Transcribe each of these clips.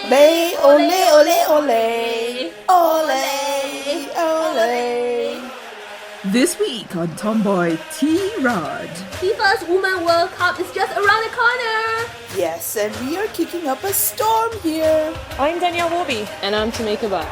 Ole, ole, ole, ole. Ole, ole. This week on Tomboy Tirade. FIFA's Women's World Cup is just around the corner. Yes, and we are kicking up a storm here. I'm Danielle Warby. And I'm Tameka Butt.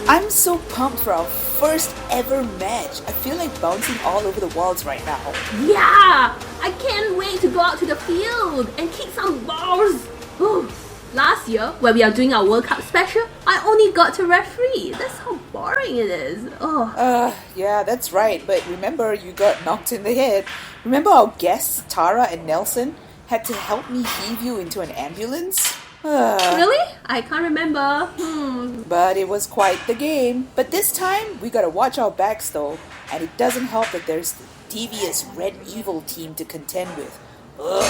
I'm so pumped for our first ever match. I feel like bouncing all over the walls right now. Yeah, I can't wait to go out to the field and kick some balls. Ooh. Last year, when we are doing our World Cup special, I only got to referee. That's how boring it is. Oh. Yeah, that's right. But remember, you got knocked in the head. Remember our guests, Tara and Nelson, had to help me heave you into an ambulance? Really? I can't remember. But it was quite the game. But this time, we gotta watch our backs though. And it doesn't help that there's the devious Red Evil team to contend with. Ugh,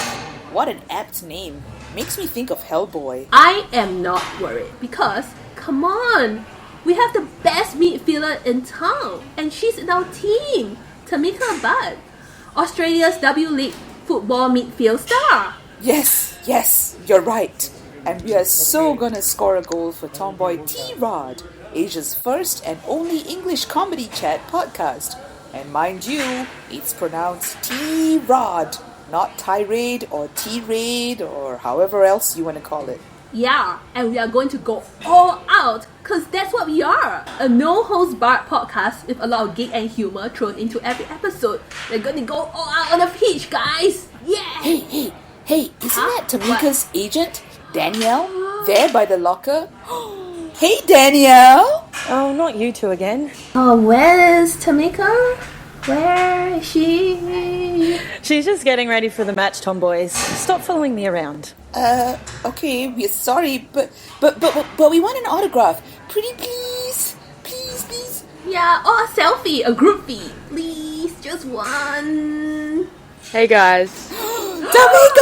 what an apt name. Makes me think of Hellboy. I am not worried because, come on, we have the best midfielder in town. And she's in our team, Tameka Butt, Australia's W League football midfield star. Yes, you're right. And we are so gonna score a goal for Tomboy Tirade, Asia's first and only English comedy chat podcast. And mind you, it's pronounced Tirade, not tirade or tirade or however else you want to call it. Yeah, and we are going to go all out because that's what we are. A no-holds-barred podcast with a lot of gig and humor thrown into every episode. We're going to go all out on the pitch, guys. Yeah! Hey, isn't that Tameka's agent, Danielle, there by the locker? Hey, Danielle! Oh, not you two again. Oh, where is Tameka? Where is she? She's just getting ready for the match, tomboys. Stop following me around. Okay, we're sorry, but we want an autograph. Pretty please. Please. Yeah, or a selfie, a groupie. Please, just one. Hey guys. Tameka!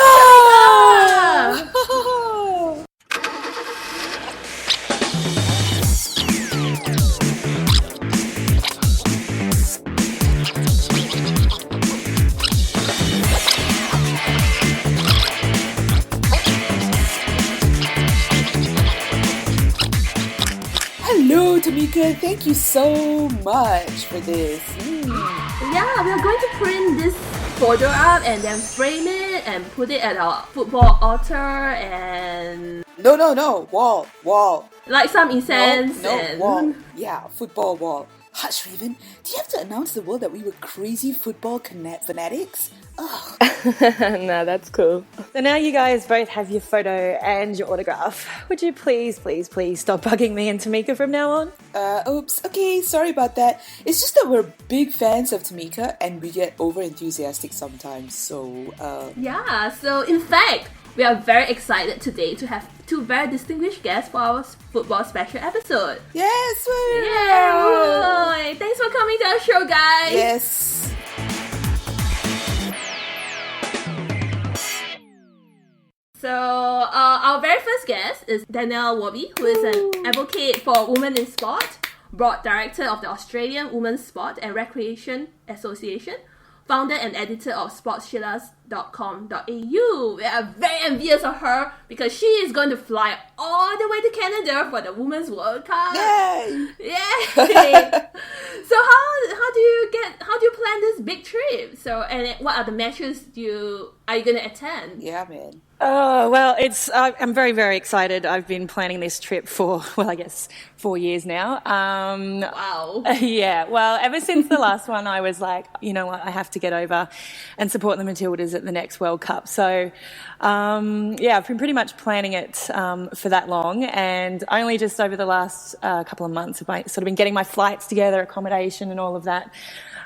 Hello, Tameka. Thank you so much for this. Yeah, we are going to print this photo up and then frame it and put it at our football altar and... No. Wall. like some incense No, and... wall. Yeah, football wall. Hush, Raven. Do you have to announce the world that we were crazy football fanatics? Ugh. No, that's cool. So now you guys both have your photo and your autograph. Would you please stop bugging me and Tameka from now on? Oops. Okay, sorry about that. It's just that we're big fans of Tameka and we get over-enthusiastic sometimes, so, Yeah, so in fact, we are very excited today to have two very distinguished guests for our football special episode. Yes! Woo! Yeah! Thanks for coming to our show, guys! Yes! So, our very first guest is Danielle Warby, who is an advocate for women in sport, board director of the Australian Women's Sport and Recreation Association, founder and editor of sportschillers.com.au. We are very envious of her because she is going to fly all the way to Canada for the Women's World Cup. Yay! Yay! So how do you plan this big trip? So, and what are the matches are you going to attend? Yeah, man. Oh, well, I'm very, very excited. I've been planning this trip for, 4 years now. Wow. Yeah, well, ever since the last one, I was like, you know what, I have to get over and support the Matildas at the next World Cup. So, I've been pretty much planning it for that long, and only just over the last couple of months have I sort of been getting my flights together, accommodation and all of that.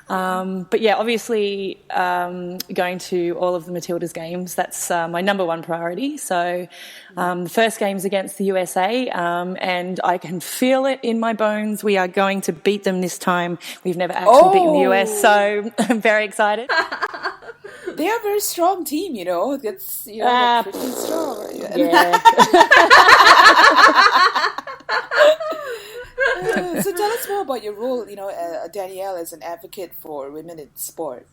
But yeah, obviously going to all of the Matildas games, that's my number one priority. So the first game's against the USA, and I can feel it in my bones. We are going to beat them this time. We've never actually beaten the US, so I'm very excited. They are a very strong team, you know. That's, you know, they're pretty strong. Yeah. So tell us more about your role, you know, Danielle, as an advocate for women in sport.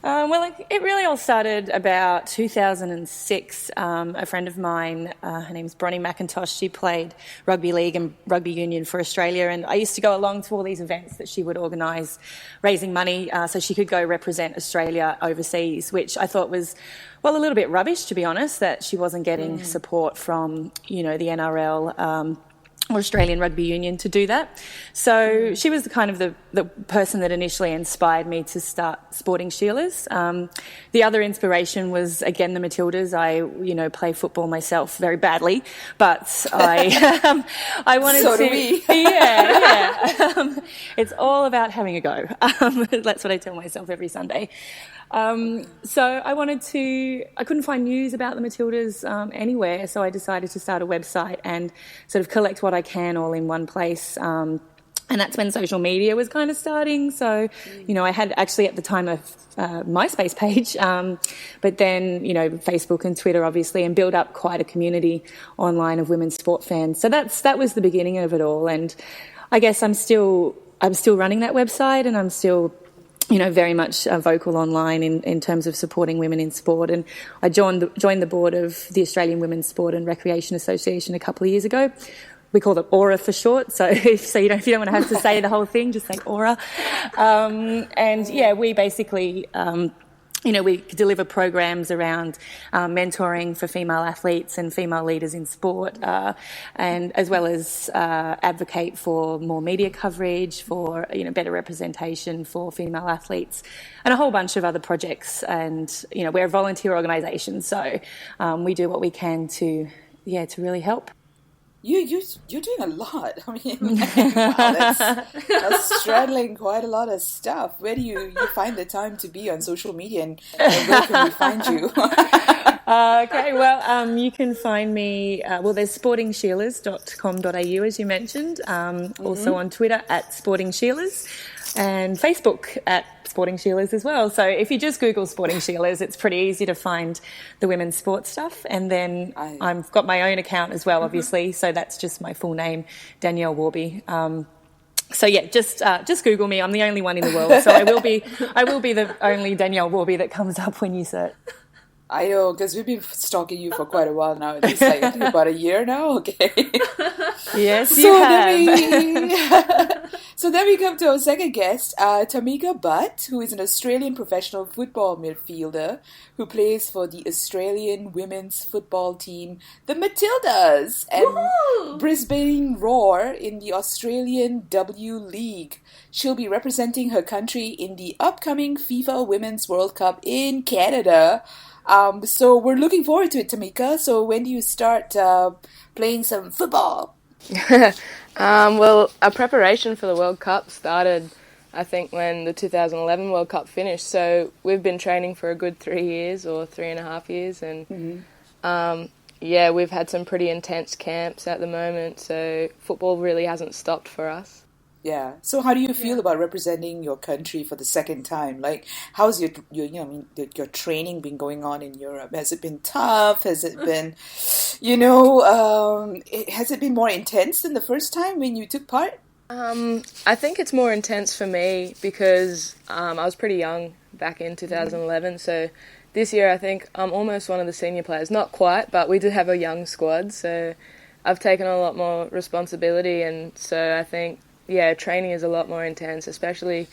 Well, it really all started about 2006. A friend of mine, her name's Bronnie McIntosh, she played rugby league and rugby union for Australia, and I used to go along to all these events that she would organise, raising money so she could go represent Australia overseas, which I thought was, well, a little bit rubbish, to be honest, that she wasn't getting support from, you know, the NRL or Australian Rugby Union to do that. So she was the person that initially inspired me to start Sporting Sheilas. The other inspiration was, again, the Matildas. I, you know, play football myself very badly, but I wanted so to... do we. Yeah. It's all about having a go. That's what I tell myself every Sunday. So I couldn't find news about the Matildas anywhere, so I decided to start a website and sort of collect what I can all in one place. And that's when social media was kind of starting. So, you know, I had actually at the time a MySpace page, but then, you know, Facebook and Twitter, obviously, and build up quite a community online of women's sport fans. So that was the beginning of it all. And I guess I'm still running that website, and I'm still, you know, very much vocal online in terms of supporting women in sport. And I joined the board of the Australian Women's Sport and Recreation Association a couple of years ago. We call it AURA for short. So if you don't want to have to say the whole thing, just say AURA. And yeah, we basically, you know, we deliver programs around mentoring for female athletes and female leaders in sport, and as well as advocate for more media coverage, for, you know, better representation for female athletes, and a whole bunch of other projects. And, you know, we're a volunteer organisation, so we do what we can to really help. You're doing a lot. I mean, wow, that's straddling quite a lot of stuff. Where do you find the time to be on social media, and where can we find you? Okay, well, you can find me, there's sportingsheilas.com.au, as you mentioned, also on Twitter at sportingsheilas, and Facebook at Sporting Sheilas as well. So if you just Google Sporting Sheilas, it's pretty easy to find the women's sports stuff. And then I've got my own account as well, obviously. So that's just my full name, Danielle Warby. So yeah, just Google me. I'm the only one in the world, so I will be the only Danielle Warby that comes up when you search. I know, because we've been stalking you for quite a while now. It's like, I think about a year now. Okay. Yes, you have. So then we come to our second guest, Tameka Butt, who is an Australian professional football midfielder who plays for the Australian women's football team, the Matildas, and Brisbane Roar in the Australian W League. She'll be representing her country in the upcoming FIFA Women's World Cup in Canada. So we're looking forward to it, Tameka. So when do you start playing some football? Well, our preparation for the World Cup started, I think, when the 2011 World Cup finished. So we've been training for a good 3 years or 3.5 years. And yeah, we've had some pretty intense camps at the moment. So football really hasn't stopped for us. Yeah. So how do you feel about representing your country for the second time? Like, how's your training been going on in Europe? Has it been tough? Has it been, has it been more intense than the first time when you took part? I think it's more intense for me because I was pretty young back in 2011. So this year I think I'm almost one of the senior players. Not quite, but we do have a young squad. So I've taken a lot more responsibility, and so I think, yeah, training is a lot more intense, especially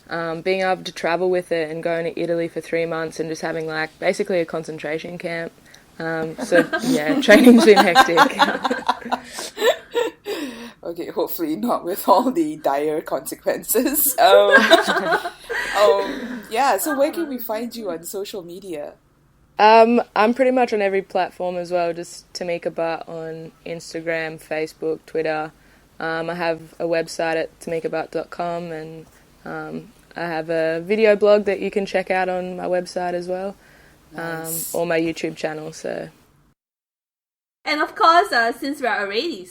being able to travel with it and going to Italy for 3 months and just having like basically a concentration camp. So yeah, training's been hectic. Okay, hopefully not with all the dire consequences. Yeah, so where can we find you on social media? I'm pretty much on every platform as well, just Tameka Butt on Instagram, Facebook, Twitter. I have a website at tamekabutt.com, and I have a video blog that you can check out on my website as well. or my YouTube channel. So, and of course, since we are already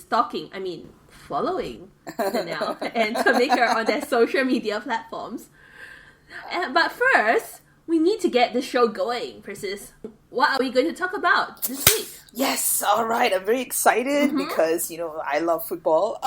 following Danielle and Tameka on their social media platforms. But first, we need to get the show going, Persis. What are we going to talk about this week? Yes, all right. I'm very excited because, I love football.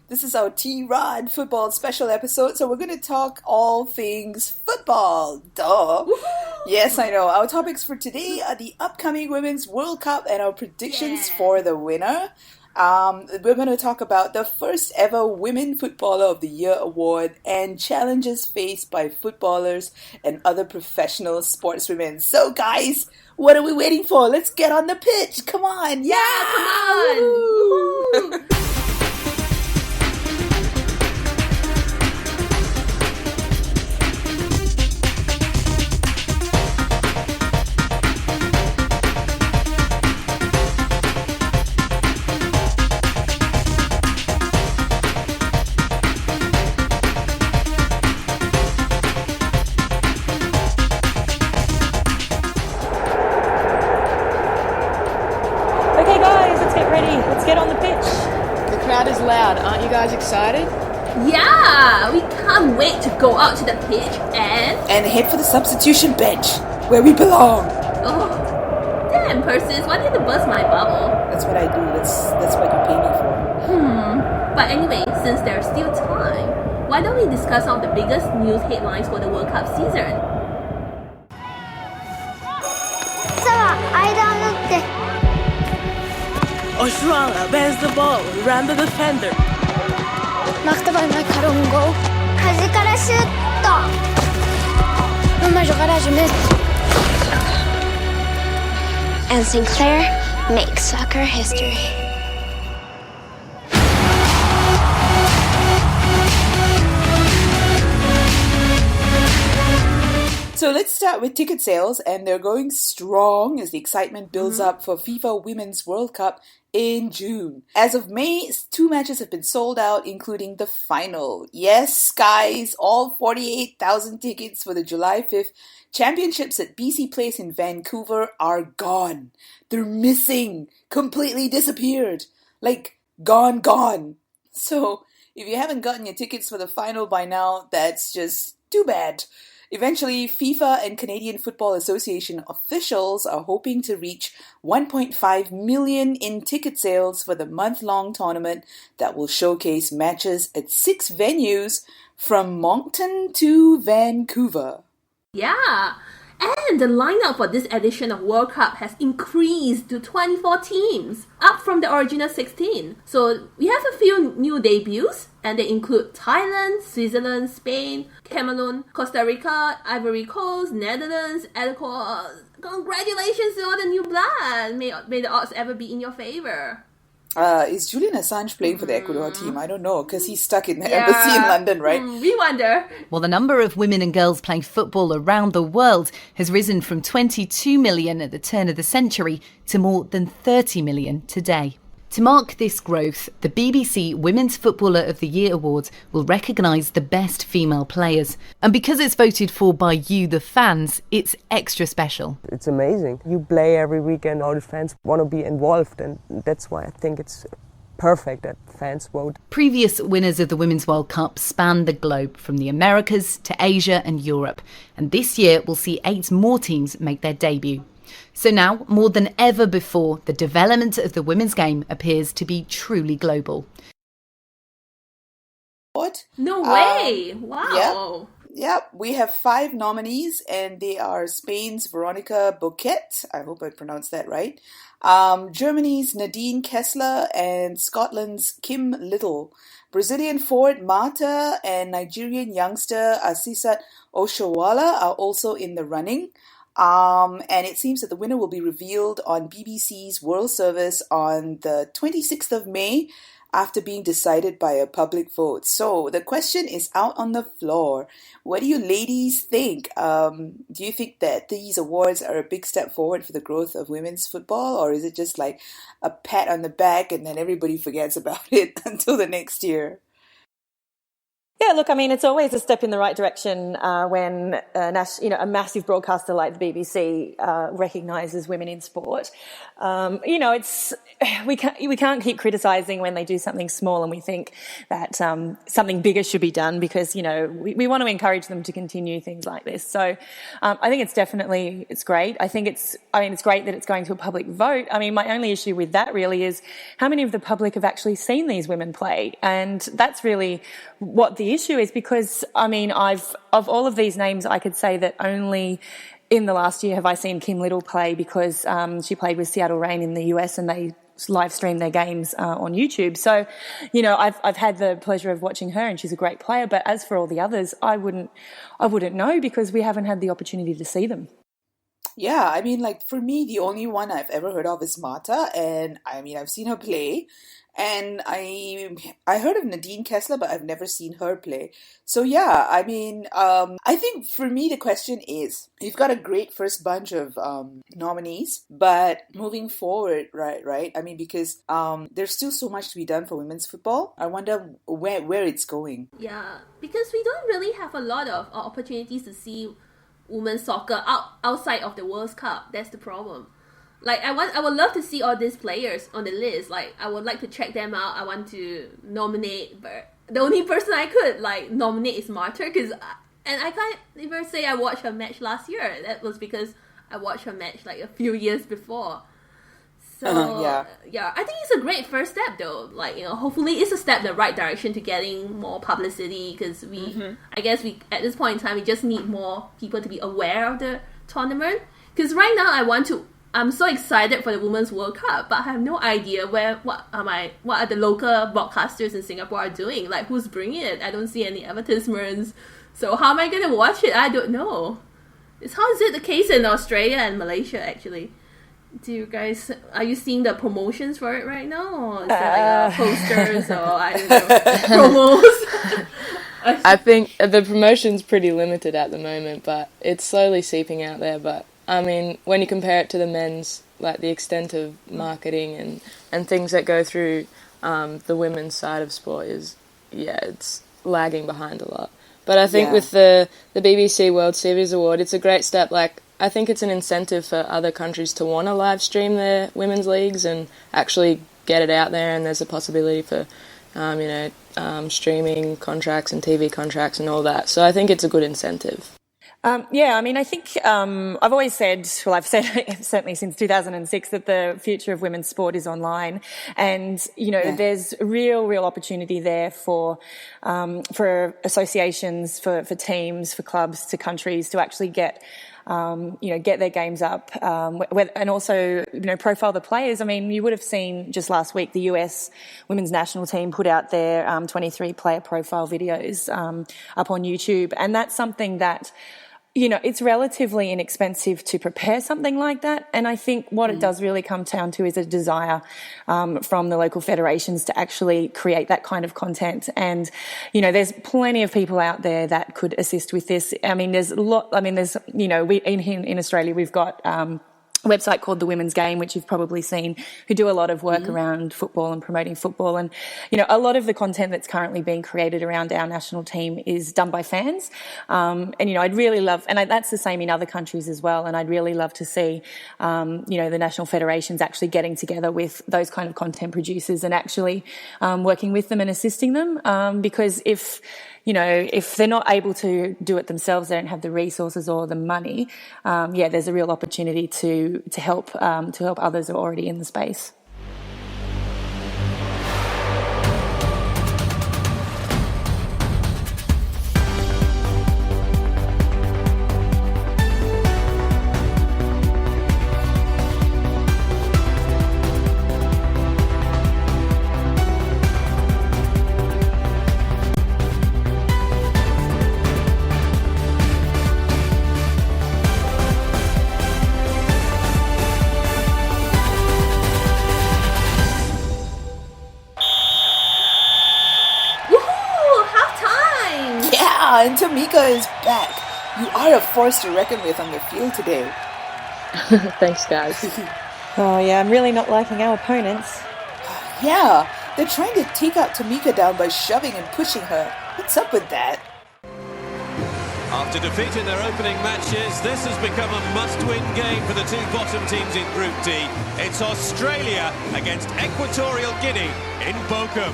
This is our T-Rod football special episode, so we're going to talk all things football. Duh. Woo-hoo! Yes, I know. Our topics for today are the upcoming Women's World Cup and our predictions for the winner. We're going to talk about the first ever Women Footballer of the Year award and challenges faced by footballers and other professional sportswomen. So guys, what are we waiting for? Let's get on the pitch. Come on. Yeah, come on. Woo-hoo. Is loud. Aren't you guys excited? Yeah, we can't wait to go out to the pitch and head for the substitution bench where we belong. Oh, damn, Persis, why did you bust my bubble? That's what I do. That's what you pay me for. But anyway, since there's still time, why don't we discuss some of the biggest news headlines for the World Cup season? Oshuala bends the ball around the defender. Maktabal may karunggo. Hazikara shooto. And Sinclair makes soccer history. So let's start with ticket sales, and they're going strong as the excitement builds up for FIFA Women's World Cup in June. As of May, 2 matches have been sold out, including the final. Yes, guys, all 48,000 tickets for the July 5th championships at BC Place in Vancouver are gone. They're missing, completely disappeared. Like, gone. So, if you haven't gotten your tickets for the final by now, that's just too bad. Eventually, FIFA and Canadian Football Association officials are hoping to reach 1.5 million in ticket sales for the month-long tournament that will showcase matches at 6 venues from Moncton to Vancouver. Yeah, and the lineup for this edition of World Cup has increased to 24 teams, up from the original 16. So we have a few new debuts, and they include Thailand, Switzerland, Spain, Cameroon, Costa Rica, Ivory Coast, Netherlands, Ecuador. Congratulations to all the new blood! May the odds ever be in your favor. Is Julian Assange playing for the Ecuador team? I don't know, because he's stuck in the embassy in London, right? We wonder. Well, the number of women and girls playing football around the world has risen from 22 million at the turn of the century to more than 30 million today. To mark this growth, the BBC Women's Footballer of the Year Awards will recognise the best female players. And because it's voted for by you, the fans, it's extra special. It's amazing. You play every weekend, all the fans want to be involved, and that's why I think it's perfect that fans vote. Previous winners of the Women's World Cup span the globe, from the Americas to Asia and Europe. And this year we'll see 8 more teams make their debut. So now, more than ever before, the development of the women's game appears to be truly global. What? No way! Wow! Yep, we have 5 nominees, and they are Spain's Veronica Boquet, I hope I pronounced that right, Germany's Nadine Kessler, and Scotland's Kim Little. Brazilian forward Marta and Nigerian youngster Asisat Oshowala are also in the running. And it seems that the winner will be revealed on BBC's World Service on the 26th of May after being decided by a public vote. So the question is out on the floor. What do you ladies think? Do you think that these awards are a big step forward for the growth of women's football, or is it just like a pat on the back and then everybody forgets about it until the next year? Yeah, look, I mean, it's always a step in the right direction when a massive broadcaster like the BBC recognises women in sport. We can't keep criticising when they do something small and we think that something bigger should be done because we want to encourage them to continue things like this. So I think it's great. I think it's great that it's going to a public vote. I mean, my only issue with that really is how many of the public have actually seen these women play, and that's really what the issue is, because I mean, of all of these names, I could say that only in the last year have I seen Kim Little play because she played with Seattle Reign in the US and they live stream their games on YouTube. So, I've had the pleasure of watching her and she's a great player. But as for all the others, I wouldn't know because we haven't had the opportunity to see them. Yeah, I mean, like, for me, the only one I've ever heard of is Marta, and I mean, I've seen her play, and I heard of Nadine Kessler, but I've never seen her play. So yeah, I mean, I think for me, the question is, you've got a great first bunch of nominees, but moving forward, right? I mean, because there's still so much to be done for women's football. I wonder where it's going. Yeah, because we don't really have a lot of opportunities to see women's soccer outside of the World Cup. That's the problem. Like, I would love to see all these players on the list. Like, I would like to check them out. I want to nominate, but the only person I could nominate is Marta, and I can't even say I watched her match last year. That was because I watched her match like a few years before. So yeah, I think it's a great first step though. Like, hopefully it's a step in the right direction to getting more publicity, because I guess at this point in time we just need more people to be aware of the tournament. Because right now I'm so excited for the Women's World Cup, but I have no idea what are the local broadcasters in Singapore are doing. Like, who's bringing it? I don't see any advertisements. So how am I going to watch it? I don't know. How is it the case in Australia and Malaysia actually? Are you seeing the promotions for it right now? Or is there posters or I don't know, promos? I think the promotion's pretty limited at the moment, but it's slowly seeping out there. But I mean, when you compare it to the men's, like the extent of marketing and things that go through the women's side of sport it's lagging behind a lot. But I think with the BBC World Series Award, it's a great step. Like, I think it's an incentive for other countries to want to live stream their women's leagues and actually get it out there, and there's a possibility for streaming contracts and TV contracts and all that. So I think it's a good incentive. I mean, I think I've always said, well, I've said certainly since 2006 that the future of women's sport is online, and there's real opportunity there for associations, for teams, for clubs, to countries to actually get their games up, and also, profile the players. I mean, you would have seen just last week the US women's national team put out their 23 player profile videos up on YouTube, and that's something that, it's relatively inexpensive to prepare something like that. And I think what it does really come down to is a desire from the local federations to actually create that kind of content. And, there's plenty of people out there that could assist with this. I mean, in Australia, we've got a website called The Women's Game, which you've probably seen, who do a lot of work around football and promoting football. And, a lot of the content that's currently being created around our national team is done by fans. I'd really love, and that's the same in other countries as well, and I'd really love to see, the national federations actually getting together with those kind of content producers and actually working with them and assisting them, because if they're not able to do it themselves, they don't have the resources or the money, there's a real opportunity to help others who are already in the space. And Tameka is back. You are a force to reckon with on the field today. Thanks, guys. Oh, yeah, I'm really not liking our opponents. Yeah, they're trying to take out Tameka down by shoving and pushing her. What's up with that? After defeating their opening matches, this has become a must-win game for the two bottom teams in Group D. It's Australia against Equatorial Guinea in Bochum.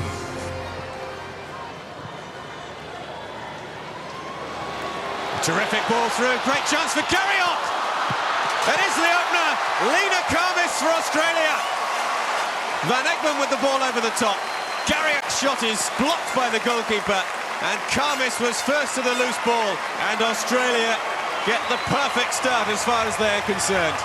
Terrific ball through, great chance for Carriot! It is the opener, Lena Karmis for Australia. Van Ekman with the ball over the top. Carriot's shot is blocked by the goalkeeper, and Karmis was first to the loose ball, and Australia get the perfect start as far as they're concerned.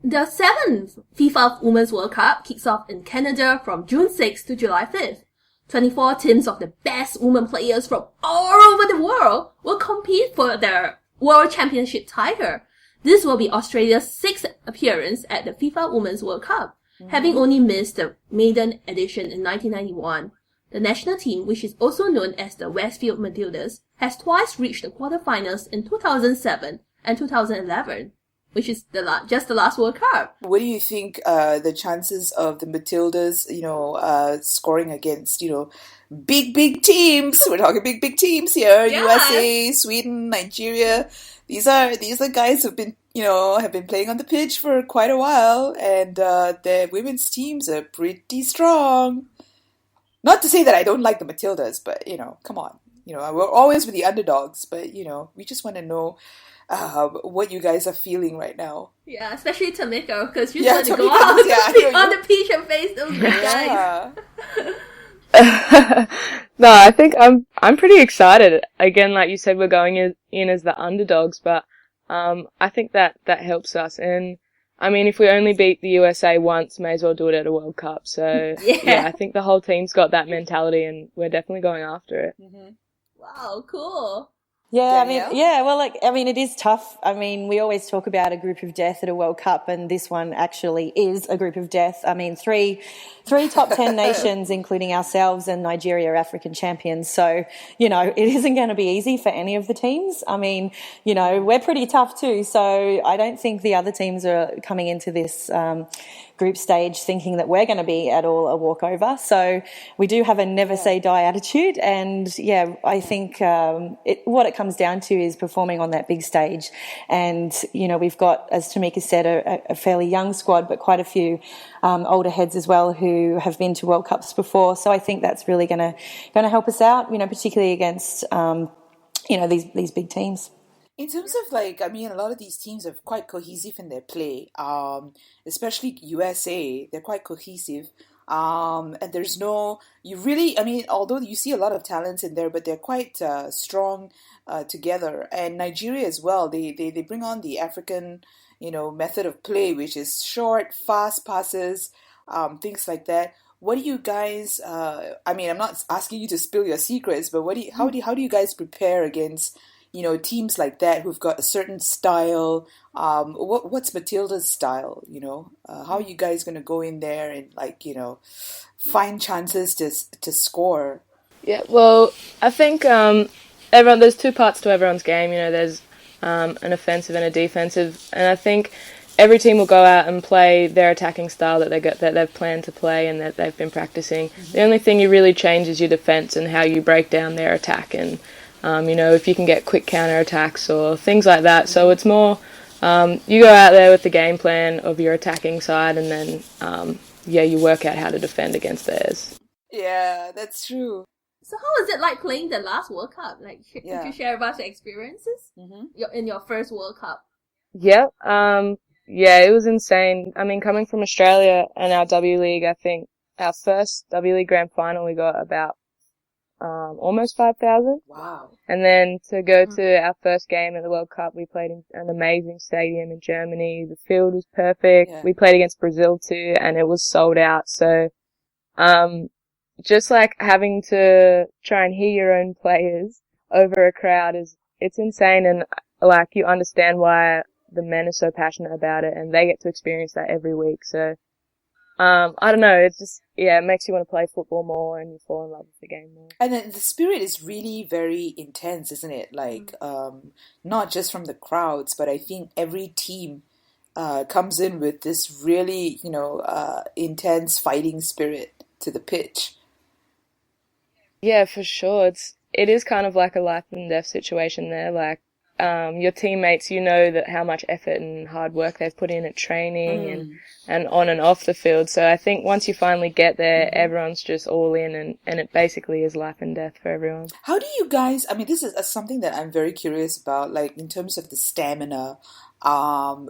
The 7th FIFA Women's World Cup kicks off in Canada from June 6th to July 5th. 24 teams of the best women players from all over the world will compete for their World Championship title. This will be Australia's 6th appearance at the FIFA Women's World Cup, having only missed the maiden edition in 1991. The national team, which is also known as the Westfield Midfielders, has twice reached the quarterfinals in 2007 and 2011. Which is just the last World Cup. What do you think the chances of the Matildas, scoring against, big teams? We're talking big teams here. Yeah. USA, Sweden, Nigeria. These are guys who've been, have been playing on the pitch for quite a while, and their women's teams are pretty strong. Not to say that I don't like the Matildas, but come on. We're always with the underdogs, but we just want to know what you guys are feeling right now. Yeah, especially Tameka, because she's going to go Tameka, out on the pitch and face those big guys. No, I think I'm pretty excited. Again, like you said, we're going in as the underdogs, but I think that helps us. And I mean, if we only beat the USA once, may as well do it at a World Cup. So yeah, I think the whole team's got that mentality, and we're definitely going after it. Mm-hmm. Wow, cool. Yeah, Danielle? it is tough. I mean, we always talk about a group of death at a World Cup, and this one actually is a group of death. I mean, three top 10 nations, including ourselves and Nigeria, are African champions. So, it isn't going to be easy for any of the teams. I mean, we're pretty tough too. So I don't think the other teams are coming into this group stage thinking that we're going to be at all a walkover. So we do have a never say die attitude, and I think what it comes down to is performing on that big stage. And we've got, as Tameka said, a fairly young squad, but quite a few older heads as well who have been to World Cups before. So I think that's really going to help us out, particularly against these big teams. In terms of a lot of these teams are quite cohesive in their play, especially USA, they're quite cohesive. And there's although you see a lot of talents in there, but they're quite strong together. And Nigeria as well, they bring on the African, method of play, which is short, fast passes, things like that. What do you guys, I'm not asking you to spill your secrets, but how do you guys prepare against teams like that who've got a certain style? What's Matilda's style? How are you guys going to go in there and find chances to score? Yeah, well, I think there's two parts to everyone's game. There's an offensive and a defensive, and I think every team will go out and play their attacking style that they've planned to play and that they've been practicing. Mm-hmm. The only thing you really change is your defense and how you break down their attack, and if you can get quick counter-attacks or things like that. So it's more, you go out there with the game plan of your attacking side, and then, you work out how to defend against theirs. Yeah, that's true. So how was it like playing the last World Cup? Could you share about your experiences in your first World Cup? Yeah, it was insane. I mean, coming from Australia and our W League, I think our first W League Grand Final, we got about almost 5,000. Wow. And then to go to our first game at the World Cup, we played in an amazing stadium in Germany. The field was perfect. Yeah. We played against Brazil too, and it was sold out. So, just having to try and hear your own players over a crowd it's insane. And you understand why the men are so passionate about it, and they get to experience that every week. So, I don't know, it's just, it makes you want to play football more, and you fall in love with the game more. And then the spirit is really very intense, isn't it? Not just from the crowds, but I think every team comes in with this really, intense fighting spirit to the pitch. Yeah, for sure. It is kind of like a life and death situation there. Like, your teammates, you know that how much effort and hard work they've put in at training and on and off the field. So I think once you finally get there, everyone's just all in, and it basically is life and death for everyone. How do you guys, I mean, this is something that I'm very curious about, like in terms of the stamina,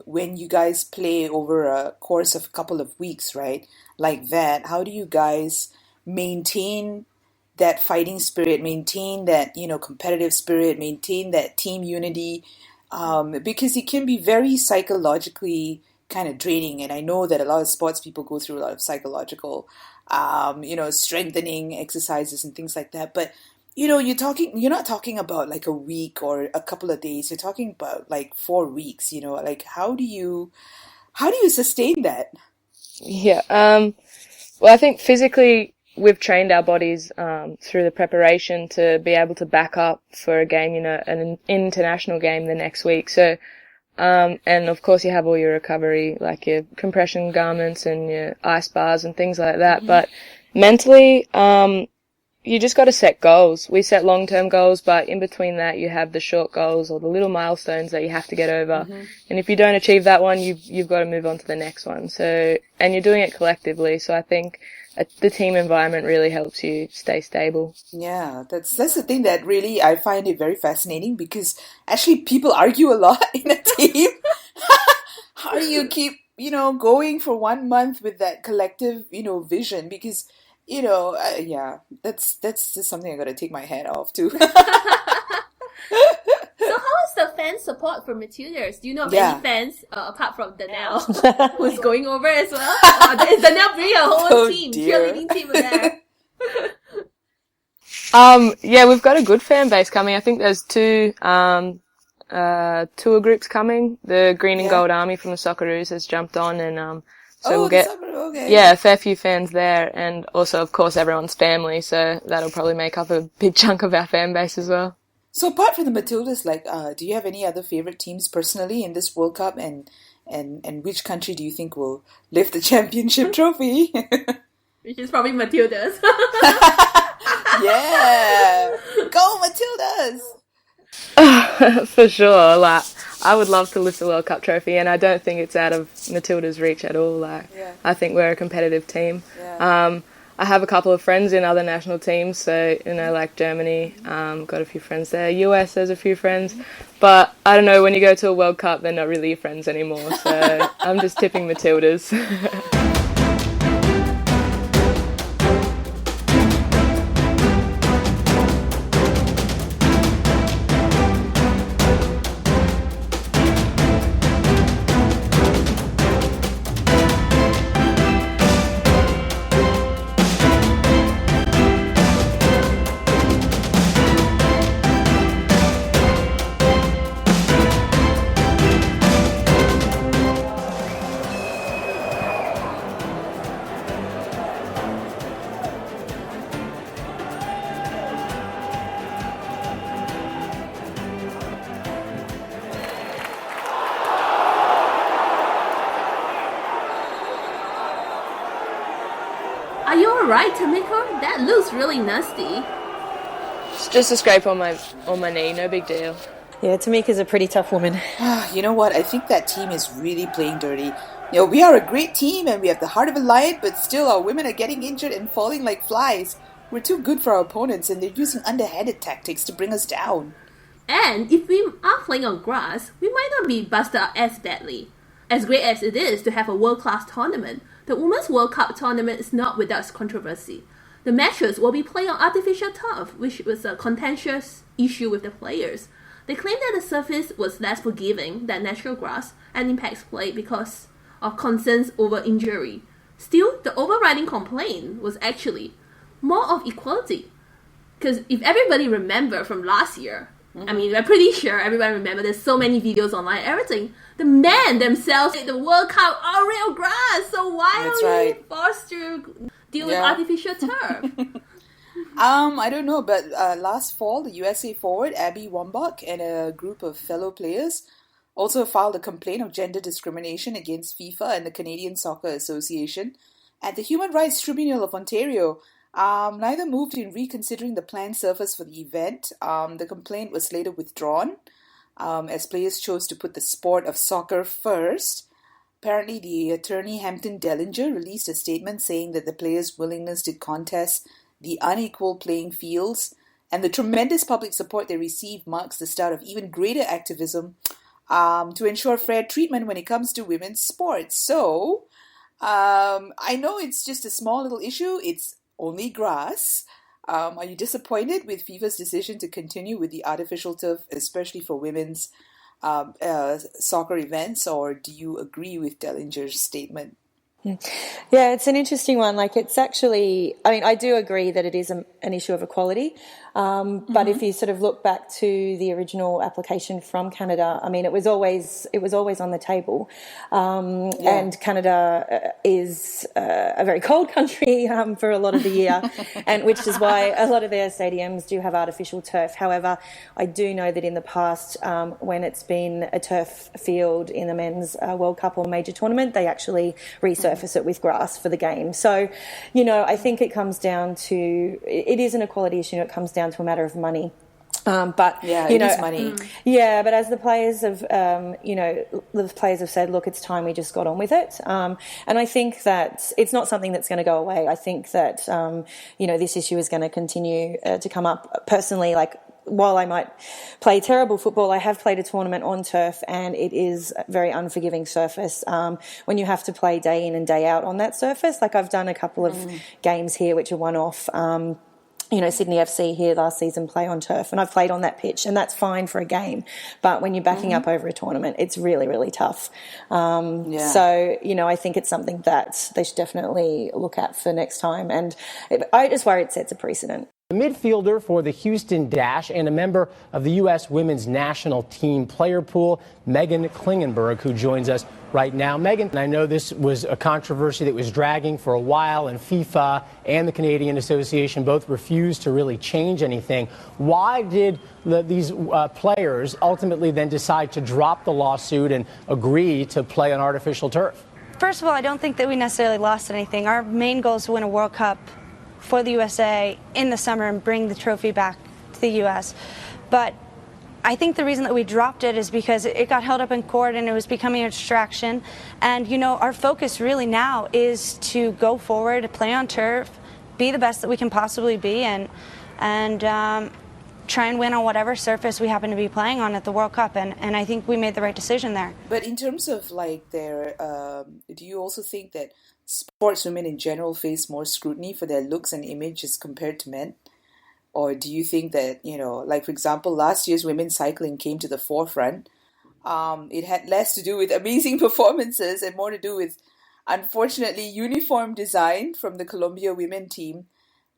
when you guys play over a course of a couple of weeks, right? Like that, how do you guys maintain that fighting spirit, maintain that, competitive spirit, maintain that team unity? Because it can be very psychologically kind of draining. And I know that a lot of sports people go through a lot of psychological, strengthening exercises and things like that. But, you're not talking about like a week or a couple of days. You're talking about like 4 weeks, like how do you sustain that? Yeah. Well, I think physically we've trained our bodies through the preparation to be able to back up for a game, an international game the next week. So, and of course you have all your recovery, like your compression garments and your ice bars and things like that. But mentally, you just got to set goals. We set long-term goals, but in between that you have the short goals or the little milestones that you have to get over. And if you don't achieve that one, you've got to move on to the next one. So, and you're doing it collectively. So I think the team environment really helps you stay stable. Yeah, that's the thing that really I find it very fascinating, because actually people argue a lot in a team. How do you keep, going for 1 month with that collective, vision? Because, that's just something I got to take my hat off to. So how is the fan support for midfielders? Do you know of any fans, apart from Danielle, who's going over as well? Is Danielle bringing a whole team, cheerleading team there? Yeah, we've got a good fan base coming. I think there's two tour groups coming. The Green and Gold Army from the Socceroos has jumped on, and so we'll get a fair few fans there, and also of course everyone's family. So that'll probably make up a big chunk of our fan base as well. So apart from the Matildas, like, do you have any other favorite teams personally in this World Cup, and which country do you think will lift the championship trophy? Which is probably Matildas. Yeah, go Matildas! For sure. Like, I would love to lift the World Cup trophy, and I don't think it's out of Matilda's reach at all. Like, I think we're a competitive team. I have a couple of friends in other national teams, so, like Germany, got a few friends there. US, there's a few friends. But, I don't know, when you go to a World Cup, they're not really your friends anymore, so I'm just tipping Matildas. Are you alright, Tameka? That looks really nasty. It's just a scrape on my knee, no big deal. Yeah, Tameka's a pretty tough woman. You know what? I think that team is really playing dirty. We are a great team and we have the heart of a lion, but still our women are getting injured and falling like flies. We're too good for our opponents, and they're using underhanded tactics to bring us down. And if we are playing on grass, we might not be busted up as badly. As great as it is to have a world-class tournament, the Women's World Cup tournament is not without controversy. The matches will be played on artificial turf, which was a contentious issue with the players. They claim that the surface was less forgiving than natural grass and impacts play because of concerns over injury. Still, the overriding complaint was actually more of equality. Because if everybody remember from last year, I mean, we're pretty sure everybody remember, there's so many videos online, everything. The men themselves at the World Cup are real grass, so why are we forced to deal with artificial turf? I don't know, but last fall, the USA forward, Abby Wambach, and a group of fellow players also filed a complaint of gender discrimination against FIFA and the Canadian Soccer Association at the Human Rights Tribunal of Ontario, Neither moved in reconsidering the planned surface for the event. The complaint was later withdrawn as players chose to put the sport of soccer first. Apparently, the attorney Hampton Dellinger released a statement saying that the players' willingness to contest the unequal playing fields and the tremendous public support they received marks the start of even greater activism to ensure fair treatment when it comes to women's sports. So, I know it's just a small little issue. It's only grass. Are you disappointed with FIFA's decision to continue with the artificial turf, especially for women's soccer events, or do you agree with Dellinger's statement? Yeah, it's an interesting one. Like, it's actually, I mean, I do agree that it is an issue of equality. But if you sort of look back to the original application from Canada, I mean, it was always on the table. And Canada is a very cold country for a lot of the year, and which is why a lot of their stadiums do have artificial turf. However, I do know that in the past, when it's been a turf field in the men's World Cup or major tournament, they actually resurface it with grass for the game. So, you know, I think it comes down to, it is an equality issue. It comes down to a matter of money. But it is money. Yeah, but as the players have, the players have said, look, it's time we just got on with it. And I think that it's not something that's going to go away. I think that, this issue is going to continue to come up. Personally, like, while I might play terrible football, I have played a tournament on turf, and it is a very unforgiving surface when you have to play day in and day out on that surface. Like, I've done a couple of games here which are one-off. Sydney FC here last season play on turf, and I've played on that pitch, and that's fine for a game. But when you're backing up over a tournament, it's really, really tough. So, I think it's something that they should definitely look at for next time. And I just worry it sets a precedent. A midfielder for the Houston Dash and a member of the U.S. women's national team player pool, Megan Klingenberg, who joins us right now. Megan, I know this was a controversy that was dragging for a while, and FIFA and the Canadian Association both refused to really change anything. Why did these players ultimately then decide to drop the lawsuit and agree to play on artificial turf? First of all, I don't think that we necessarily lost anything. Our main goal is to win a World Cup for the USA in the summer and bring the trophy back to the U.S. But I think the reason that we dropped it is because it got held up in court and it was becoming a distraction. And, our focus really now is to go forward, play on turf, be the best that we can possibly be, and try and win on whatever surface we happen to be playing on at the World Cup. And I think we made the right decision there. But in terms of, like, their, do you also think that sportswomen in general face more scrutiny for their looks and image as compared to men? Or do you think that, like, for example, last year's women's cycling came to the forefront. It had less to do with amazing performances and more to do with, unfortunately, uniform design from the Colombia women team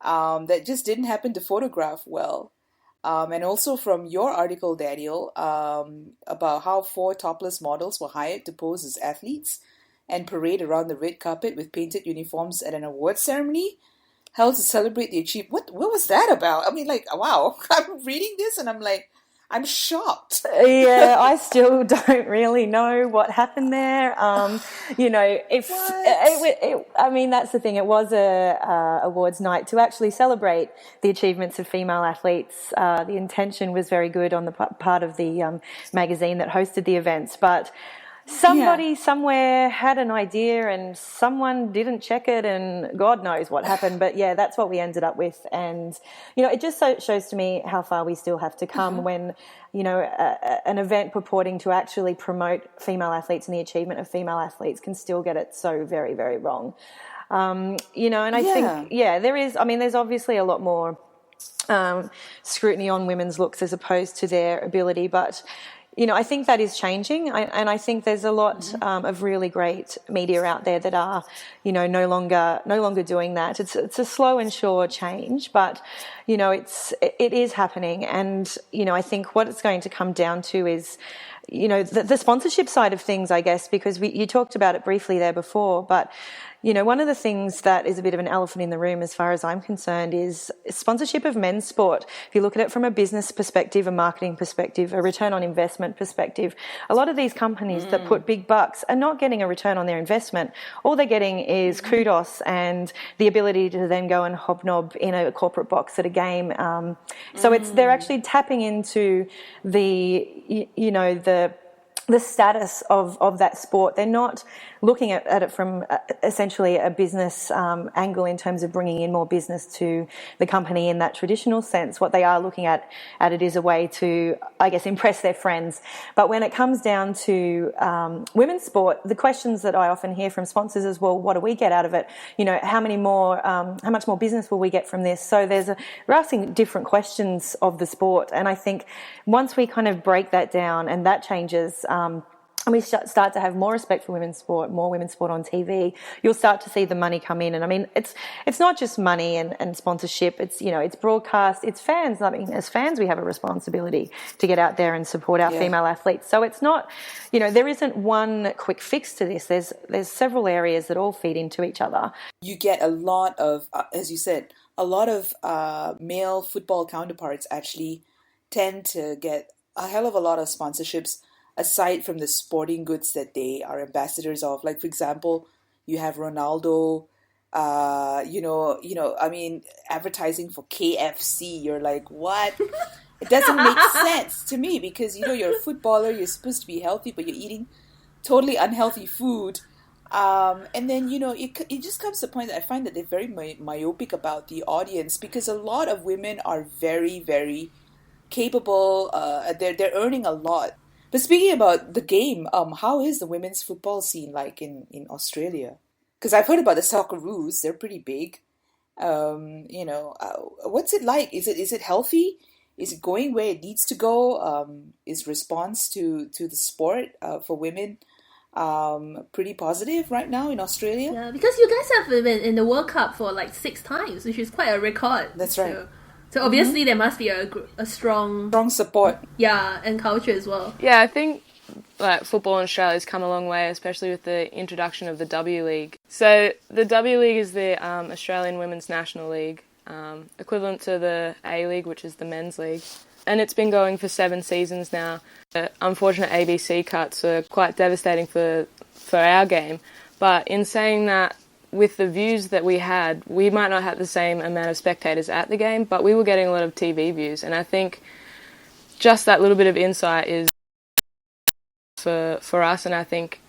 that just didn't happen to photograph well. And also from your article, Daniel, about how 4 topless models were hired to pose as athletes and parade around the red carpet with painted uniforms at an awards ceremony held to celebrate the achievement. What was that about? I mean, like, wow, I'm reading this and I'm like, I'm shocked. Yeah, I still don't really know what happened there. I mean, that's the thing. It was a awards night to actually celebrate the achievements of female athletes. The intention was very good on the part of the magazine that hosted the events, but somebody somewhere had an idea and someone didn't check it, and God knows what happened. But yeah, that's what we ended up with. And, it just shows to me how far we still have to come when, an event purporting to actually promote female athletes and the achievement of female athletes can still get it so very, very wrong. And I think, there is, there's obviously a lot more scrutiny on women's looks as opposed to their ability, but I think that is changing, and I think there's a lot of really great media out there that are, no longer doing that. It's a slow and sure change, but it is happening. And, I think what it's going to come down to is, the sponsorship side of things, I guess, because you talked about it briefly there before, but one of the things that is a bit of an elephant in the room as far as I'm concerned is sponsorship of men's sport. If you look at it from a business perspective, a marketing perspective, a return on investment perspective, a lot of these companies that put big bucks are not getting a return on their investment. All they're getting is kudos and the ability to then go and hobnob in a corporate box at a game. So they're actually tapping into the status of that sport. They're not looking at it from essentially a business angle in terms of bringing in more business to the company in that traditional sense. What they are looking at it is a way to, I guess, impress their friends. But when it comes down to women's sport, the questions that I often hear from sponsors is, well, what do we get out of it? How much more business will we get from this? So we're asking different questions of the sport. And I think once we kind of break that down and that changes, and we start to have more respect for women's sport, more women's sport on TV, you'll start to see the money come in. And I mean, it's not just money and sponsorship. It's, it's broadcast, it's fans. I mean, as fans, we have a responsibility to get out there and support our female athletes. So it's not, there isn't one quick fix to this. There's several areas that all feed into each other. You get a lot of, as you said, a lot of male football counterparts actually tend to get a hell of a lot of sponsorships aside from the sporting goods that they are ambassadors of. Like, for example, you have Ronaldo, I mean, advertising for KFC. You're like, what? It doesn't make sense to me because, you're a footballer, you're supposed to be healthy, but you're eating totally unhealthy food. And then, it just comes to a point that I find that they're very myopic about the audience because a lot of women are very, very capable. They're earning a lot. But speaking about the game, how is the women's football scene like in Australia? Because I've heard about the Socceroos; they're pretty big. What's it like? Is it healthy? Is it going where it needs to go? Is response to the sport for women pretty positive right now in Australia? Yeah, because you guys have been in the World Cup for like 6 times, which is quite a record. That's right. So obviously there must be a strong support. Yeah, and culture as well. Yeah, I think football in Australia has come a long way, especially with the introduction of the W League. So the W League is the Australian Women's National League, equivalent to the A League, which is the men's league. And it's been going for 7 seasons now. The unfortunate ABC cuts are quite devastating for our game. But in saying that, with the views that we had, we might not have the same amount of spectators at the game, but we were getting a lot of TV views. And I think just that little bit of insight is for us, and I think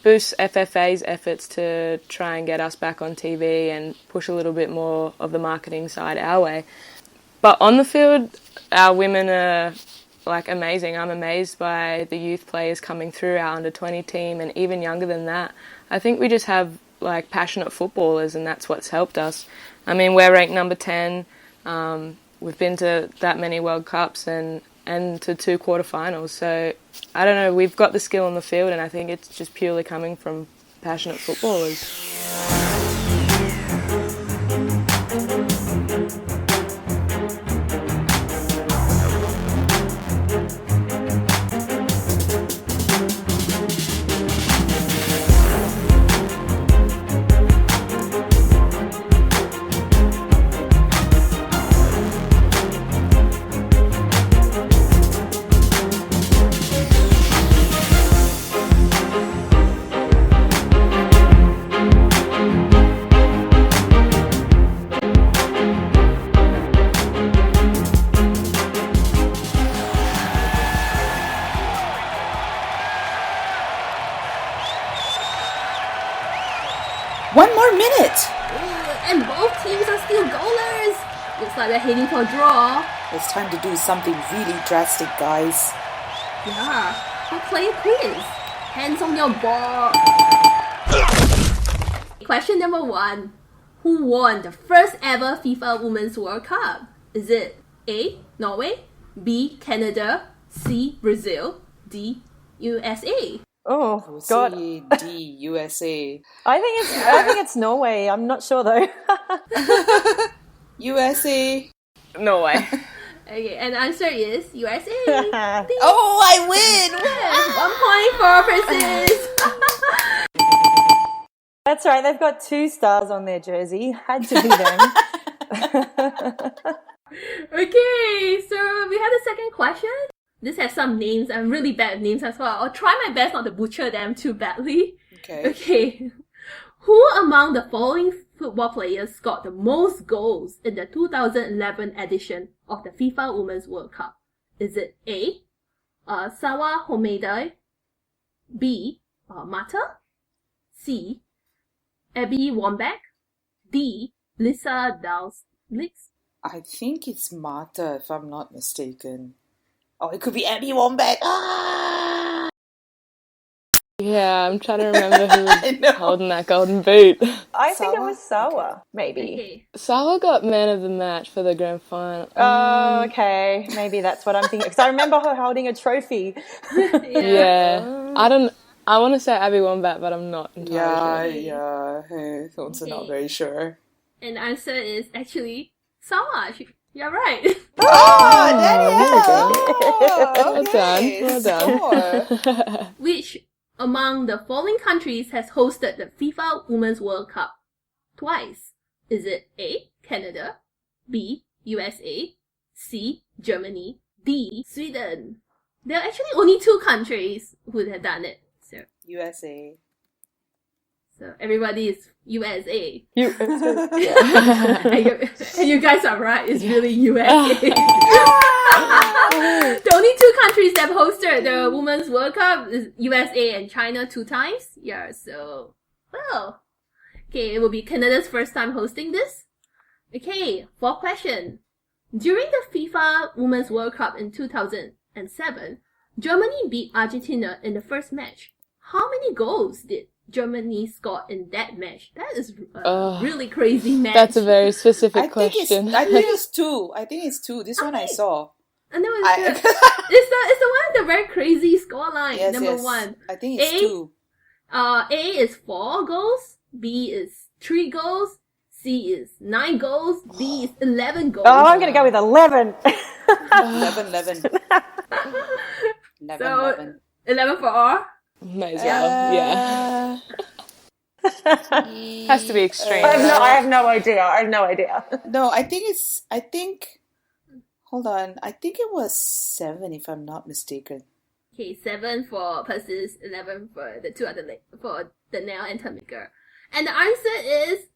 boosts FFA's efforts to try and get us back on TV and push a little bit more of the marketing side our way. But on the field, our women are amazing. I'm amazed by the youth players coming through our under-20 team and even younger than that. I think we just have passionate footballers, and that's what's helped us. I mean, we're ranked number 10. We've been to that many World Cups and to 2 quarterfinals. So, I don't know, we've got the skill on the field, and I think it's just purely coming from passionate footballers. One more minute! And both teams are still goalers! Looks like we're heading for a draw. It's time to do something really drastic, guys. Yeah, we're playing quiz. Hands on your ball. Question number 1. Who won the first ever FIFA Women's World Cup? Is it A. Norway, B. Canada, C. Brazil, D. USA? Oh God! D, USA. I think it's Norway. I'm not sure though. USA. No way. Okay, and the answer is USA. Oh, I win! 1 point for Princess. That's right, they've got 2 stars on their jersey. Had to be them. Okay, so we have the second question. This has some names and really bad names as well. I'll try my best not to butcher them too badly. Okay. Who among the following football players scored the most goals in the 2011 edition of the FIFA Women's World Cup? Is it A, Sawa Homeda, B, Mata, C, Abby Wambach, D, Lisa Dalsblitz? I think it's Marta, if I'm not mistaken. Oh, it could be Abby Wambach. Ah! Yeah, I'm trying to remember who was holding that golden boot. I think it was Sawa, maybe. Okay. Sawa got man of the match for the grand final. Oh, okay. Maybe that's what I'm thinking. Because I remember her holding a trophy. Yeah. I want to say Abby Wambach, but I'm not entirely sure. Yeah. Also not very sure. And the answer is actually Sawa. You're right. Oh, Danielle! Well done. Which among the following countries has hosted the FIFA Women's World Cup twice? Is it A, Canada, B, USA, C, Germany, D, Sweden? There are actually only 2 countries who have done it. So USA. So everybody is USA. Yeah. And you guys are right, it's really USA. The only 2 countries that have hosted the Women's World Cup is USA and China 2 times. Yeah, so, well. Okay, it will be Canada's first time hosting this. Okay, 4th question. During the FIFA Women's World Cup in 2007, Germany beat Argentina in the first match. How many goals did Germany score in that match? That is a really crazy match. That's a very specific question. I think it's 2. I think it's 2. This one I saw. I know it's the one with the very crazy scoreline. Yes, number yes. 1. I think it's 2. A is 4 goals. B is 3 goals. C is 9 goals. D is 11 goals. Oh, I'm going to go with 11. 11. 11. 11 for R? Might as well, yeah. Has to be extreme. I have no idea. No, hold on. I think it was 7 if I'm not mistaken. Okay, 7 for Persis, 11 for the 2 other for Danielle and Tameka. And the answer is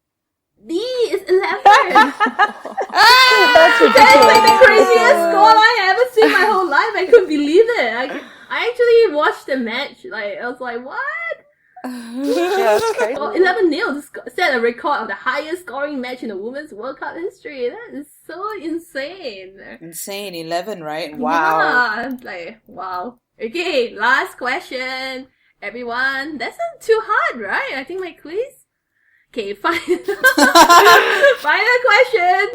D is 11. That's ridiculous. That is like the craziest scoreline I ever seen in my whole life. I couldn't believe it. I actually watched the match. I was like, what? Yeah, that's crazy. 11-0 set a record of the highest scoring match in the Women's World Cup history. That is so insane. Insane, 11, right? Wow. Yeah, wow. Okay, last question. Everyone, that's not too hard, right? I think my quiz. Okay, final question.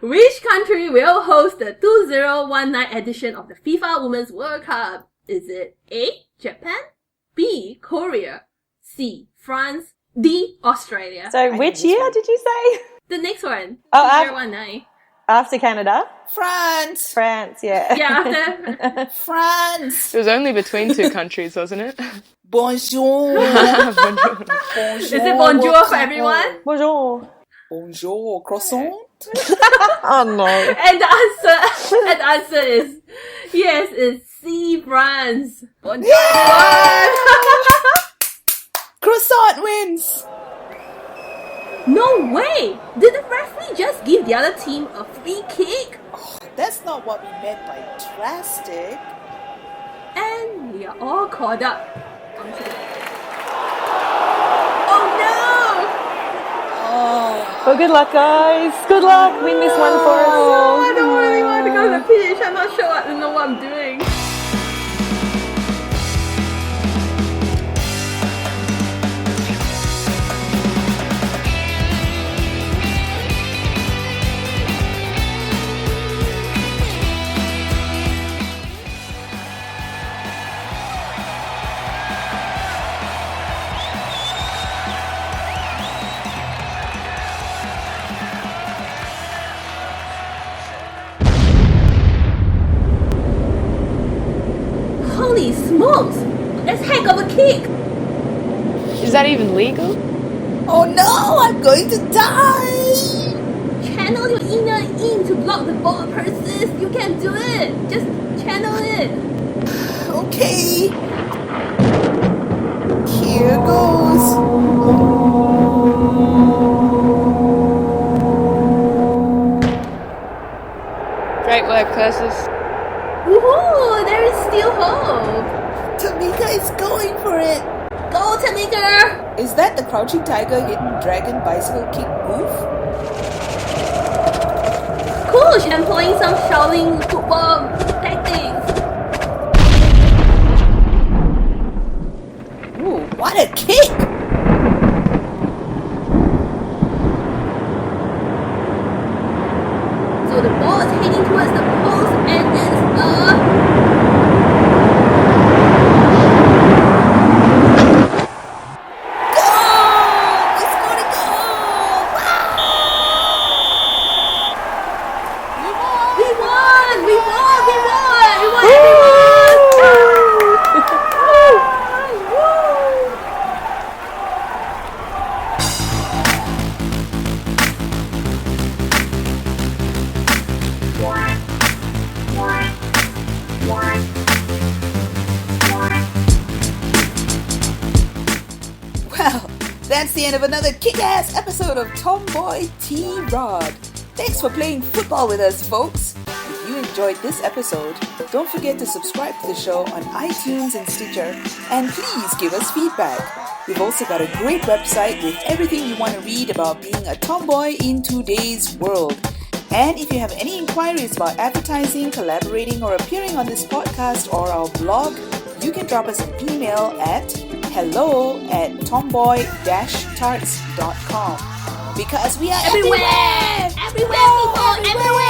Which country will host the 2019 edition of the FIFA Women's World Cup? Is it A, Japan, B, Korea, C, France, D, Australia? So which year did you say? The next one. Oh, 2019. After Canada? France, yeah. Yeah, after. France. It was only between 2 countries, wasn't it? Bonjour. Is it bonjour for everyone? Bonjour, croissant. Oh no. And the answer is yes, it's C, France. Bonjour. Yeah! Croissant wins. No way! Did the referee just give the other team a free kick? Oh, that's not what we meant by drastic. And we are all caught up. Oh no! Oh. Well, good luck, guys. Good luck. Win this one for us. No, I don't really want to go to the pitch. I'm not sure I don't know what I'm doing. Holy smokes! That's heck of a kick! Is that even legal? Oh no, I'm going to die! Channel your inner ink to block the ball, Persis. You can do it. Just channel it. Okay. Here goes. Great work, Persis. Woohoo! There is still hope. Tameka is going for it. Go, Tameka! Is that the crouching tiger, hidden dragon bicycle kick move? Cool, she's employing some Shaolin football tactics. Ooh, what a kick! So the ball is heading towards the post and it's Well, that's the end of another kick-ass episode of Tomboy Tirade. Thanks for playing football with us, folks. If you enjoyed this episode, don't forget to subscribe to the show on iTunes and Stitcher, and please give us feedback. We've also got a great website with everything you want to read about being a tomboy in today's world. And if you have any inquiries about advertising, collaborating, or appearing on this podcast or our blog, you can drop us an email at hello@tomboy-tarts.com. Because we are everywhere! Everywhere, people! Everywhere!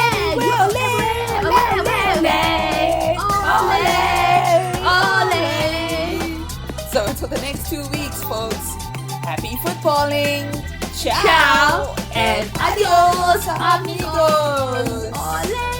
So until the next 2 weeks, folks, happy footballing! Ciao and adios, amigos! Ole!